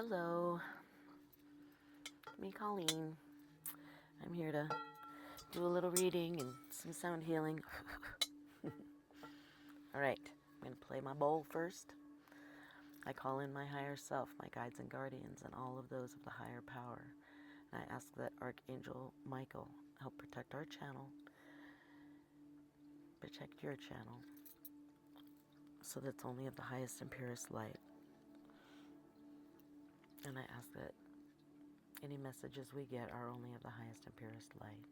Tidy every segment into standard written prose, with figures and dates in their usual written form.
Hello, me Colleen. I'm here to do a little reading and some sound healing. Alright, I'm going to play my bowl first. I call in my higher self, my guides and guardians, and all of those of the higher power. And I ask that Archangel Michael help protect our channel, protect your channel, so that it's only of the highest and purest light. And I ask that any messages we get are only of the highest and purest light.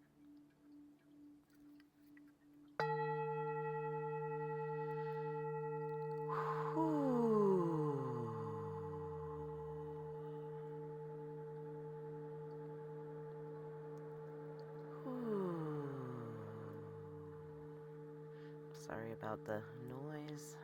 Sorry about the noise.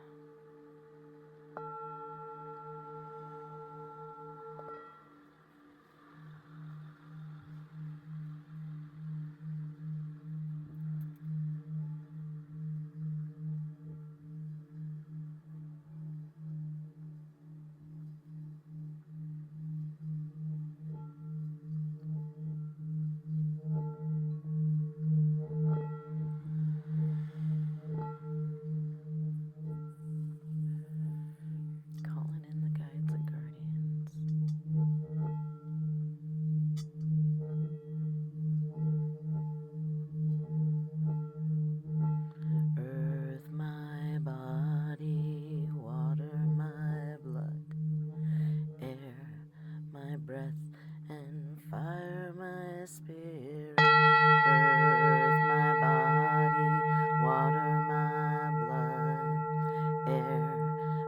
Calling in the guides and guardians. Earth, my body, water, my blood, air, my breath, and fire, my spirit. Earth, my body, water, my blood, air,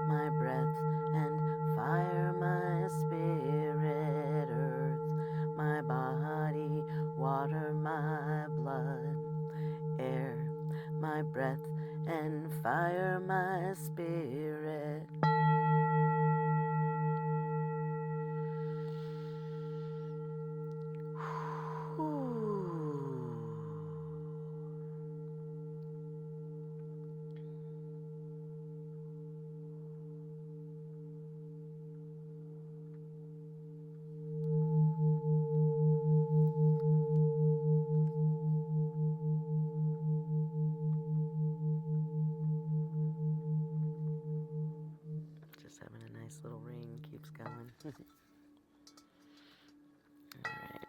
my breath, and fire, my spirit. Earth, my body, water, my blood, air, my breath, and fire, my spirit. Just having a nice little ring, keeps going. Alright.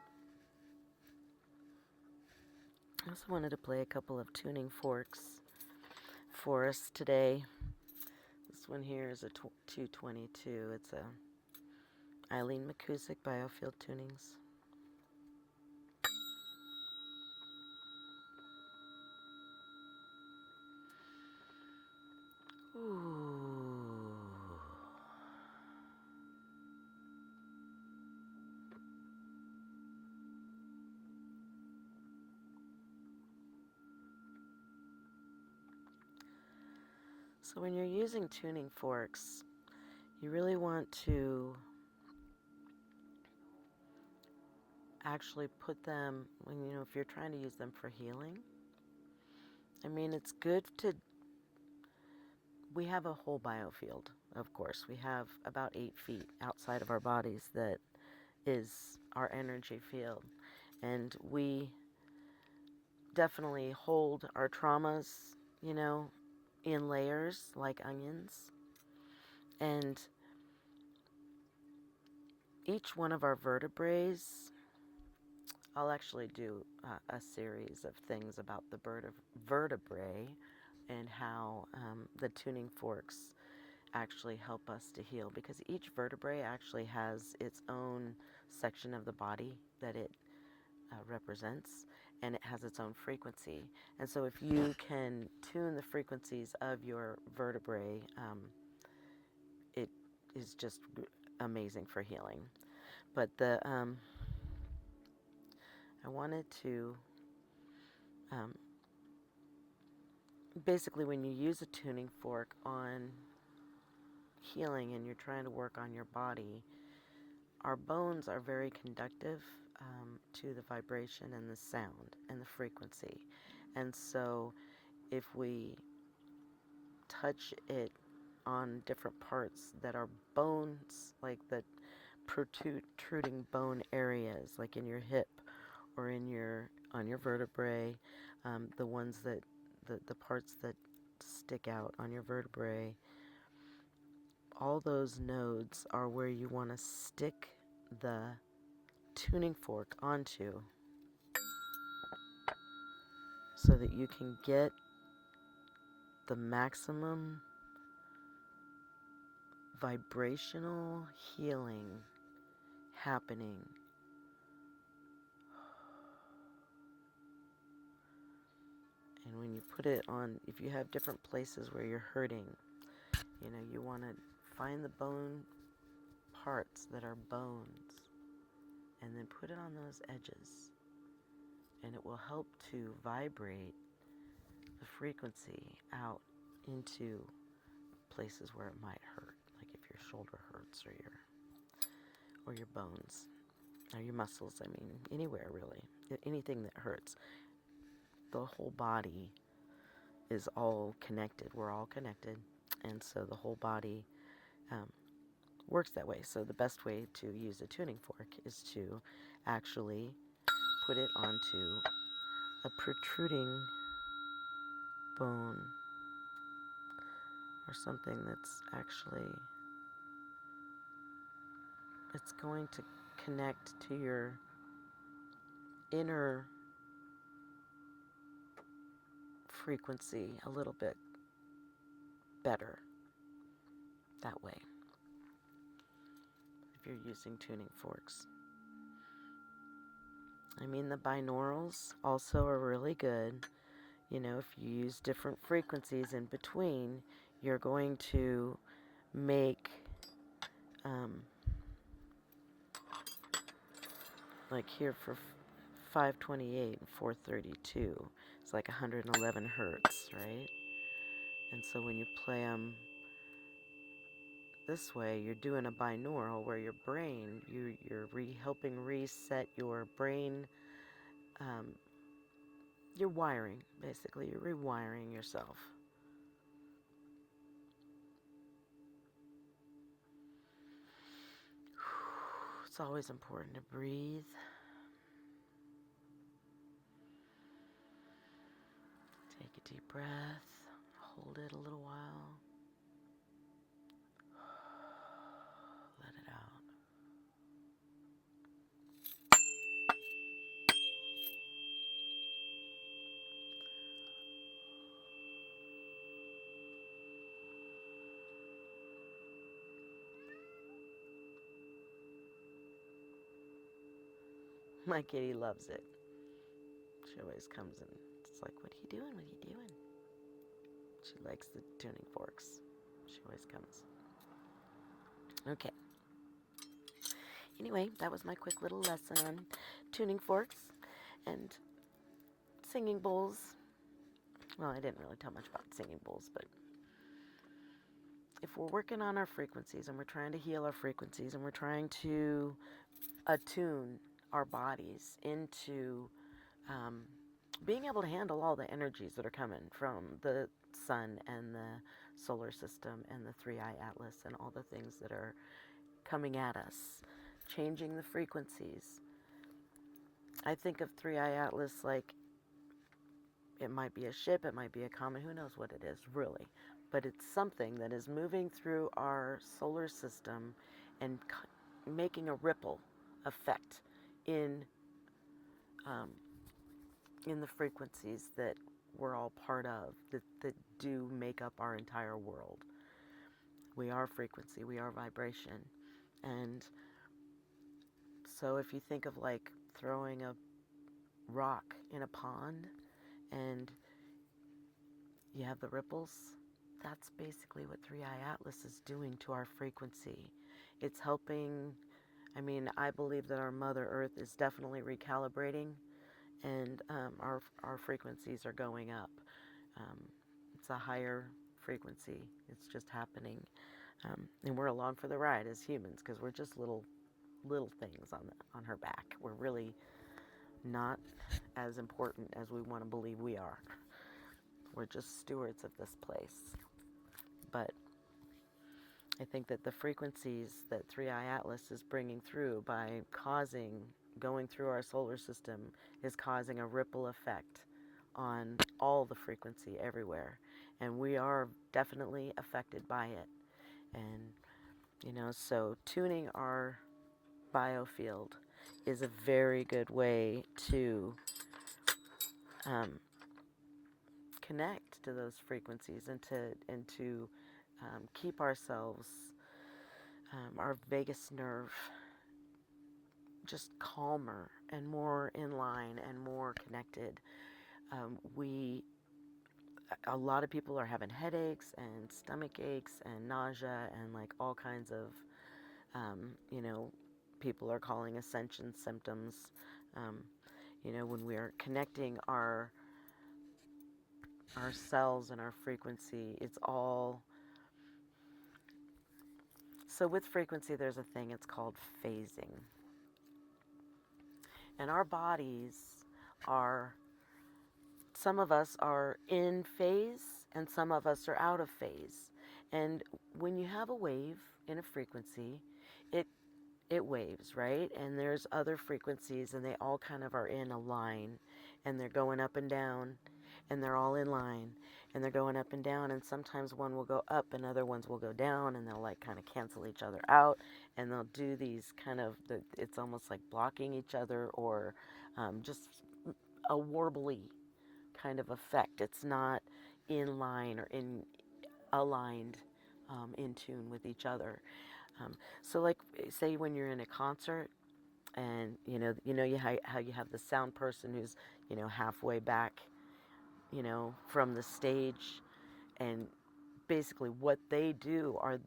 I also wanted to play a couple of tuning forks for us today. This one here is a 222. It's a Eileen McCusick Biofield Tunings. Ooh. So when you're using tuning forks, you really want to actually put them, if you're trying to use them for healing. I mean, it's good to, we have a whole biofield, of course. We have about 8 feet outside of our bodies that is our energy field. And we definitely hold our traumas, in layers like onions. And each one of our vertebrae, I'll actually do a series of things about the vertebrae and how the tuning forks actually help us to heal, because each vertebrae actually has its own section of the body that it represents, and it has its own frequency. And so if you can tune the frequencies of your vertebrae, it is just amazing for healing. But I wanted to basically, when you use a tuning fork on healing and you're trying to work on your body, our bones are very conductive to the vibration and the sound and the frequency. And so if we touch it on different parts that are bones, like the protruding bone areas, like in your hip or on your vertebrae, the ones that the parts that stick out on your vertebrae. All those nodes are where you want to stick the tuning fork onto, so that you can get the maximum vibrational healing happening. And when you put it on, if you have different places where you're hurting, you want to find the bone parts that are bones and then put it on those edges, and it will help to vibrate the frequency out into places where it might hurt, like if your shoulder hurts or your bones or your muscles. I mean, anywhere really, anything that hurts. The whole body is all connected. We're all connected, and so the whole body works that way. So the best way to use a tuning fork is to actually put it onto a protruding bone or something that's actually, it's going to connect to your inner frequency a little bit better that way if you're using tuning forks. I mean, the binaurals also are really good. If you use different frequencies in between, you're going to make, like here for 528 and 432, it's like 111 hertz, right? And so when you play them this way, you're doing a binaural where your brain, you're helping reset your brain, your wiring, basically. You're rewiring yourself. It's always important to breathe. Take a deep breath. Hold it a little while. Let it out. My kitty loves it. She always comes and it's like, what are you doing? What are you doing? She likes the tuning forks. She always comes. Okay. Anyway, that was my quick little lesson on tuning forks and singing bowls. Well, I didn't really tell much about singing bowls, but if we're working on our frequencies and we're trying to heal our frequencies and we're trying to attune our bodies into being able to handle all the energies that are coming from the sun and the solar system and the 3i Atlas and all the things that are coming at us, changing the frequencies. I think of 3i Atlas like it might be a ship, it might be a comet, who knows what it is really, but it's something that is moving through our solar system and making a ripple effect in the frequencies that we're all part of, that do make up our entire world. We are frequency, we are vibration. And so if you think of like throwing a rock in a pond and you have the ripples, that's basically what 3i Atlas is doing to our frequency. It's helping. I mean, I believe that our Mother Earth is definitely recalibrating, and our frequencies are going up. It's a higher frequency. It's just happening, and we're along for the ride as humans because we're just little things on her back. We're really not as important as we want to believe we are. We're just stewards of this place. But I think that the frequencies that 3i Atlas is bringing through by going through our solar system is causing a ripple effect on all the frequency everywhere. And we are definitely affected by it. And, so tuning our biofield is a very good way to um, connect to those frequencies and to keep ourselves, our vagus nerve, just calmer and more in line and more connected. We A lot of people are having headaches and stomach aches and nausea and like all kinds of, um, you know, people are calling ascension symptoms. Um, when we are connecting our cells and our frequency, it's all. So with frequency, there's a thing. It's called phasing, and our bodies are. Some of us are in phase, and some of us are out of phase. And when you have a wave in a frequency, it it waves, right? And there's other frequencies, and they all kind of are in a line, and they're going up and down, and they're all in line, and they're going up and down. And sometimes one will go up, and other ones will go down, and they'll like kind of cancel each other out, and they'll do these kind of. It's almost like blocking each other, or just a warbly kind of effect. It's not in line or in aligned, in tune with each other. So, like, say when you're in a concert, and how you have the sound person who's halfway back, from the stage, and basically what they do are,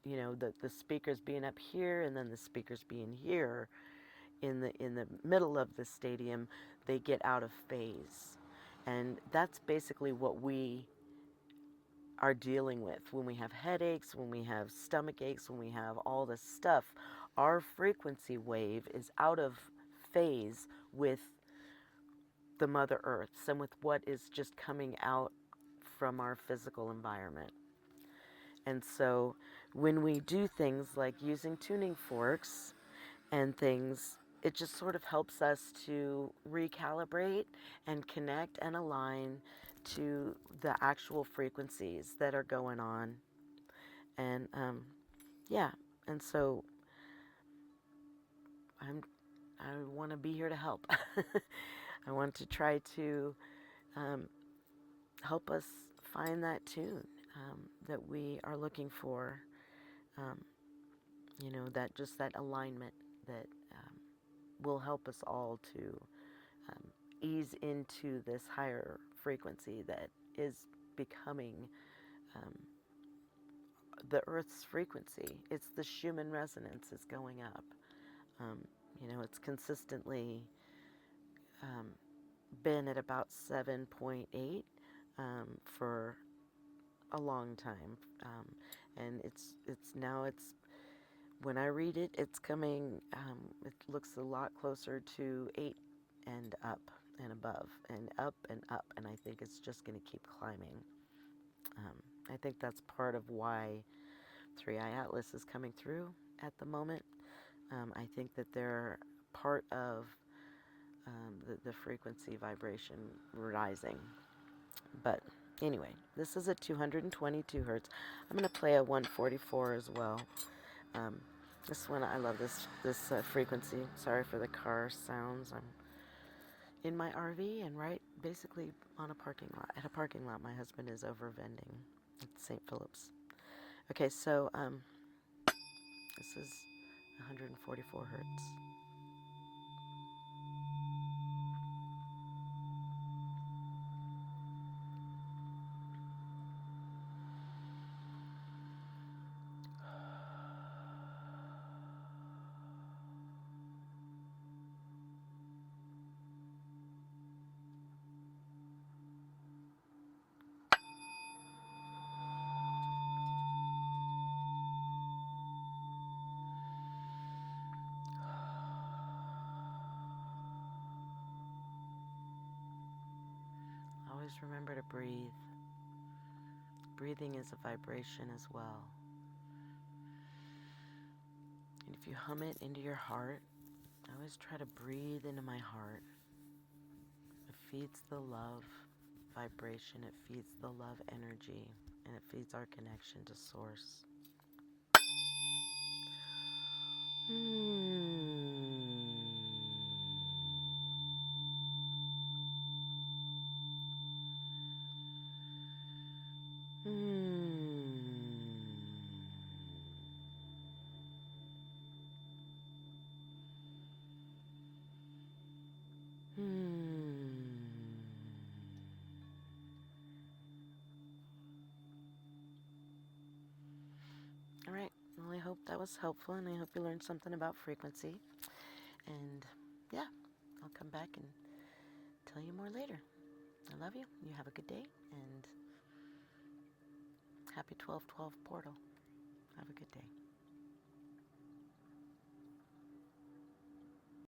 the speakers being up here, and then the speakers being here in the middle of the stadium, they get out of phase. And that's basically what we are dealing with when we have headaches, when we have stomach aches, when we have all this stuff. Our frequency wave is out of phase with the Mother Earth and with what is just coming out from our physical environment. And so when we do things like using tuning forks and things, it just sort of helps us to recalibrate and connect and align to the actual frequencies that are going on. And yeah, and so I want to be here to help. I want to try to um, help us find that tune that we are looking for. Um, that alignment that will help us all to um, ease into this higher frequency that is becoming um, the Earth's frequency. It's the Schumann resonance is going up. Um, it's consistently um, been at about 7.8 for a long time, and it's when I read it, it's coming. It looks a lot closer to 8 and up and above and up and up, and I think it's just going to keep climbing. I think that's part of why 3i Atlas is coming through at the moment. I think that they're part of the frequency vibration rising. But anyway, this is at 222 hertz. I'm going to play a 144 as well. This one, I love this frequency. Sorry for the car sounds. I'm in my RV and basically on a parking lot. At a parking lot, my husband is over vending at St. Philip's. Okay, so this is 144 hertz. Always remember to breathe. Breathing is a vibration as well. If you hum it into your heart, I always try to breathe into my heart. It feeds the love vibration, it feeds the love energy, and it feeds our connection to Source. All right. Well, I hope that was helpful, and I hope you learned something about frequency. And yeah, I'll come back and tell you more later. I love you. You have a good day, and happy 12/12 portal.